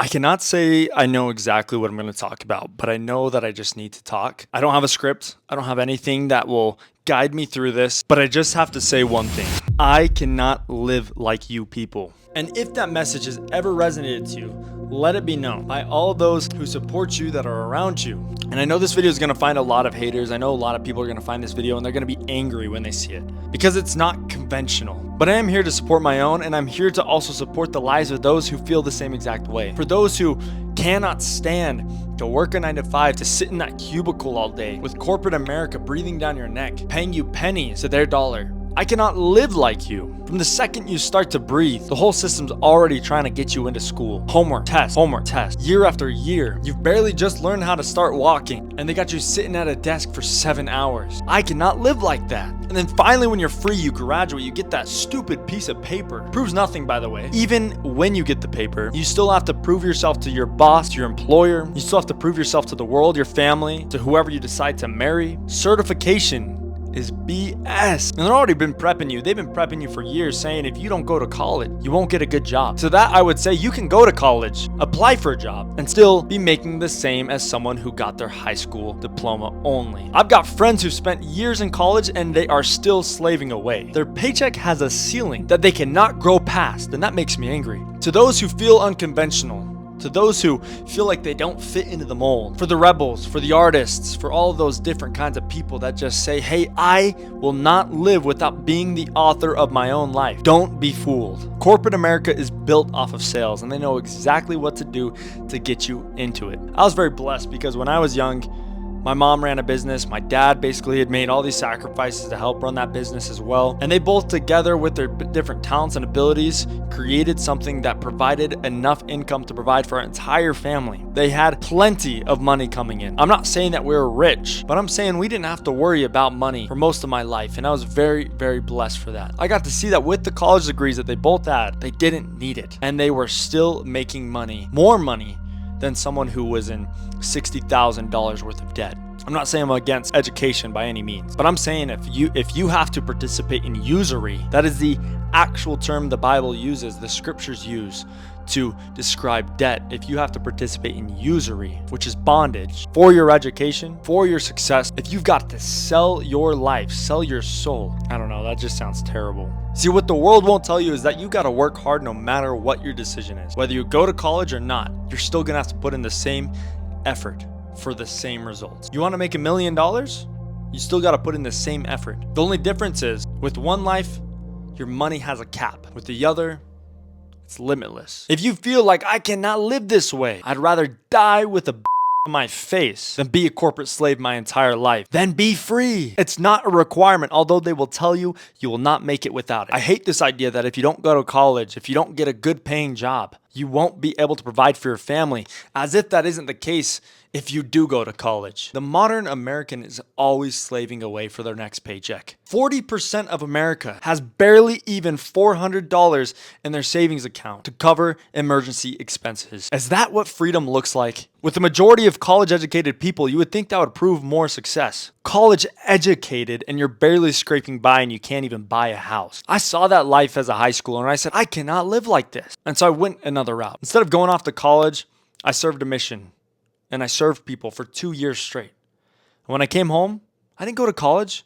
I cannot say I know exactly what I'm going to talk about, but I know that I just need to talk. I don't have a script. I don't have anything that will guide me through this, but I just have to say one thing. I cannot live like you people. And if that message has ever resonated to you, let it be known by all those who support you that are around you. And I know this video is going to find a lot of haters. I know a lot of people are going to find this video and they're going to be angry when they see it because it's not conventional. But I am here to support my own, and I'm here to also support the lives of those who feel the same exact way. For those who cannot stand to work a 9 to 5, to sit in that cubicle all day with corporate America breathing down your neck, paying you pennies to their dollar. I cannot live like you. From the second you start to breathe, the whole system's already trying to get you into school. Homework, test, year after year. You've barely just learned how to start walking, and they got you sitting at a desk for 7 hours. I cannot live like that. And then finally, when you're free, you graduate, you get that stupid piece of paper. Proves nothing, by the way. Even when you get the paper, you still have to prove yourself to your boss, to your employer. You still have to prove yourself to the world, your family, to whoever you decide to marry. Certification is BS. And they've already been prepping you. They've been prepping you for years, saying if you don't go to college, you won't get a good job. So that I would say you can go to college, apply for a job, and still be making the same as someone who got their high school diploma only. I've got friends who spent years in college and they are still slaving away. Their paycheck has a ceiling that they cannot grow past, and that makes me angry. To those who feel unconventional, to those who feel like they don't fit into the mold, for the rebels, for the artists, for all of those different kinds of people that just say, hey, I will not live without being the author of my own life. Don't be fooled. Corporate America is built off of sales, and they know exactly what to do to get you into it. I was very blessed because when I was young, my mom ran a business. My dad basically had made all these sacrifices to help run that business as well. And they both together with their different talents and abilities created something that provided enough income to provide for our entire family. They had plenty of money coming in. I'm not saying that we were rich, but I'm saying we didn't have to worry about money for most of my life. And I was very, very blessed for that. I got to see that with the college degrees that they both had, they didn't need it. And they were still making money, more money than someone who was in $60,000 worth of debt. I'm not saying I'm against education by any means, but I'm saying if you have to participate in usury, that is the actual term the Bible uses, the scriptures use to describe debt. If you have to participate in usury, which is bondage, for your education, for your success, if you've got to sell your life, sell your soul, I don't know, that just sounds terrible. See, what the world won't tell you is that you got to work hard no matter what your decision is. Whether you go to college or not, you're still going to have to put in the same effort for the same results. You want to make $1 million? You still got to put in the same effort. The only difference is with one life, your money has a cap. With the other, it's limitless. If you feel like I cannot live this way, I'd rather die with a on my face than be a corporate slave my entire life, then be free. It's not a requirement, although they will tell you you will not make it without it. I hate this idea that if you don't go to college, if you don't get a good paying job, you won't be able to provide for your family, as if that isn't the case if you do go to college. The modern American is always slaving away for their next paycheck. 40% of America has barely even $400 in their savings account to cover emergency expenses. Is that what freedom looks like? With the majority of college educated people, you would think that would prove more success. College educated and you're barely scraping by and you can't even buy a house. I saw that life as a high schooler and I said, I cannot live like this. And so I went another route. Instead of going off to college, I served a mission. And I served people for 2 years straight. And when I came home, I didn't go to college.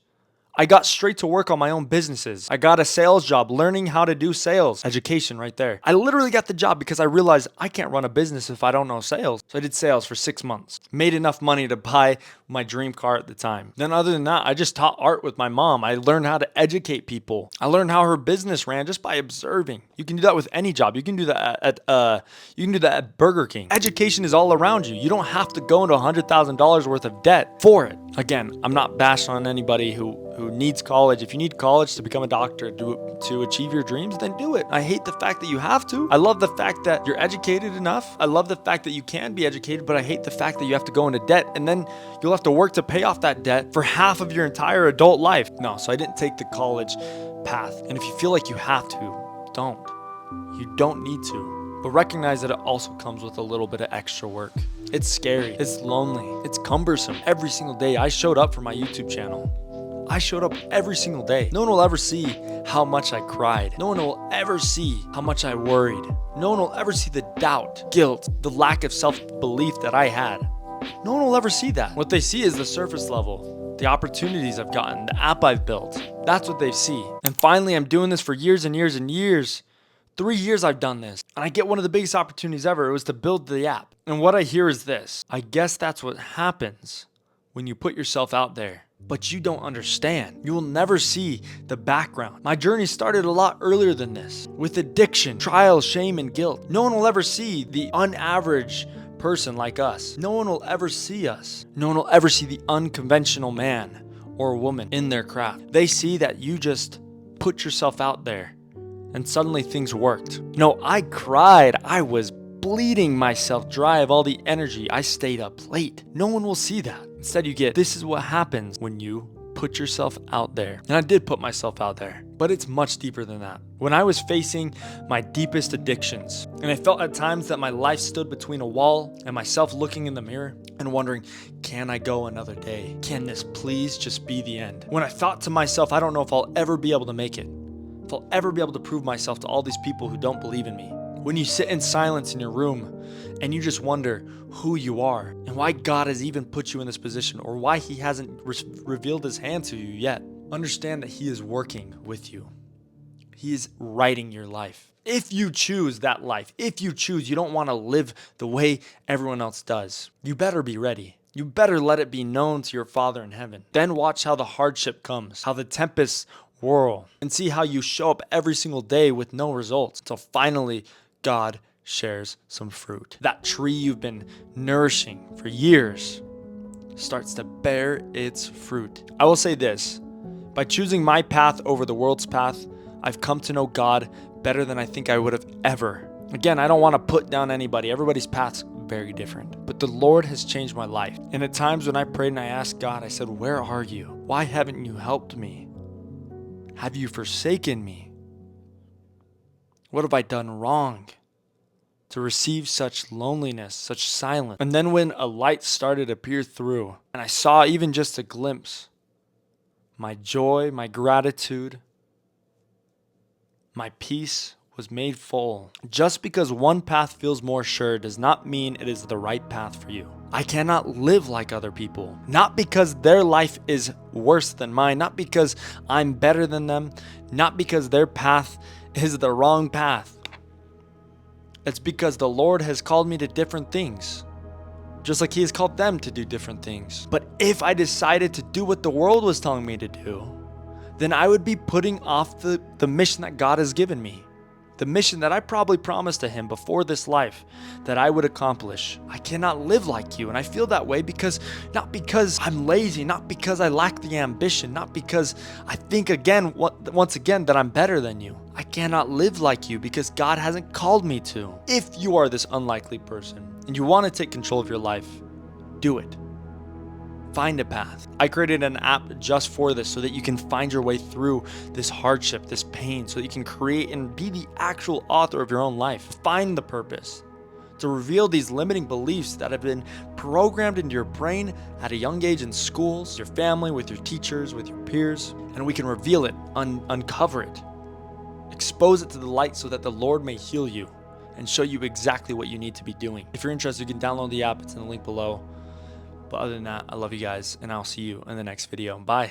I got straight to work on my own businesses. I got a sales job, learning how to do sales. Education right there. I literally got the job because I realized I can't run a business if I don't know sales. So I did sales for 6 months. Made enough money to buy my dream car at the time. Then other than that, I just taught art with my mom. I learned how to educate people. I learned how her business ran just by observing. You can do that with any job. You can do that at Burger King. Education is all around you. You don't have to go into $100,000 worth of debt for it. Again, I'm not bashing on anybody who needs college. If you need college to become a doctor, to achieve your dreams, then do it. I hate the fact that you have to. I love the fact that you're educated enough. I love the fact that you can be educated, but I hate the fact that you have to go into debt and then you'll have to work to pay off that debt for half of your entire adult life. No, so I didn't take the college path. And if you feel like you have to, don't. You don't need to. But recognize that it also comes with a little bit of extra work. It's scary. It's lonely. It's cumbersome. Every single day I showed up for my YouTube channel. I showed up every single day. No one will ever see how much I cried. No one will ever see how much I worried. No one will ever see the doubt, guilt, the lack of self-belief that I had. No one will ever see that. What they see is the surface level, the opportunities I've gotten, the app I've built. That's what they see. And finally, I'm doing this for years and years and years. 3 years I've done this, and I get one of the biggest opportunities ever. It was to build the app. And what I hear is this: I guess that's what happens when you put yourself out there, but you don't understand. You will never see the background. My journey started a lot earlier than this, with addiction, trials, shame, and guilt. No one will ever see the unaverage person like us. No one will ever see us. No one will ever see the unconventional man or woman in their craft. They see that you just put yourself out there and suddenly things worked. No, I cried. I was bleeding myself dry of all the energy. I stayed up late. No one will see that. Instead, you get, this is what happens when you put yourself out there. And I did put myself out there, but it's much deeper than that. When I was facing my deepest addictions, and I felt at times that my life stood between a wall and myself looking in the mirror and wondering, can I go another day? Can this please just be the end? When I thought to myself, I don't know if I'll ever be able to make it, if I'll ever be able to prove myself to all these people who don't believe in me. When you sit in silence in your room and you just wonder who you are and why God has even put you in this position, or why he hasn't revealed his hand to you yet, understand that he is working with you. He is writing your life. If you choose that life, if you choose you don't want to live the way everyone else does, you better be ready. You better let it be known to your Father in heaven. Then watch how the hardship comes, how the tempests whirl, and see how you show up every single day with no results until finally God shares some fruit. That tree you've been nourishing for years starts to bear its fruit. I will say this: by choosing my path over the world's path, I've come to know God better than I think I would have ever. Again, I don't want to put down anybody. Everybody's path's very different. But the Lord has changed my life. And at times when I prayed and I asked God, I said, where are you? Why haven't you helped me? Have you forsaken me? What have I done wrong to receive such loneliness, such silence? And then when a light started to peer through, and I saw even just a glimpse, my joy, my gratitude, my peace was made full. Just because one path feels more sure does not mean it is the right path for you. I cannot live like other people, not because their life is worse than mine, not because I'm better than them, not because their path is the wrong path. It's because the Lord has called me to different things, just like he has called them to do different things. But if I decided to do what the world was telling me to do, then I would be putting off the mission that God has given me. The mission that I probably promised to him before this life that I would accomplish. I cannot live like you, and I feel that way not because I'm lazy, not because I lack the ambition, not because I think once again that I'm better than you. I cannot live like you because God hasn't called me to. If you are this unlikely person and you want to take control of your life, do it. Find a path. I created an app just for this so that you can find your way through this hardship, this pain, so that you can create and be the actual author of your own life. Find the purpose to reveal these limiting beliefs that have been programmed into your brain at a young age in schools, your family, with your teachers, with your peers, and we can reveal it, uncover it, expose it to the light so that the Lord may heal you and show you exactly what you need to be doing. If you're interested, you can download the app. It's in the link below. But other than that, I love you guys, and I'll see you in the next video. Bye.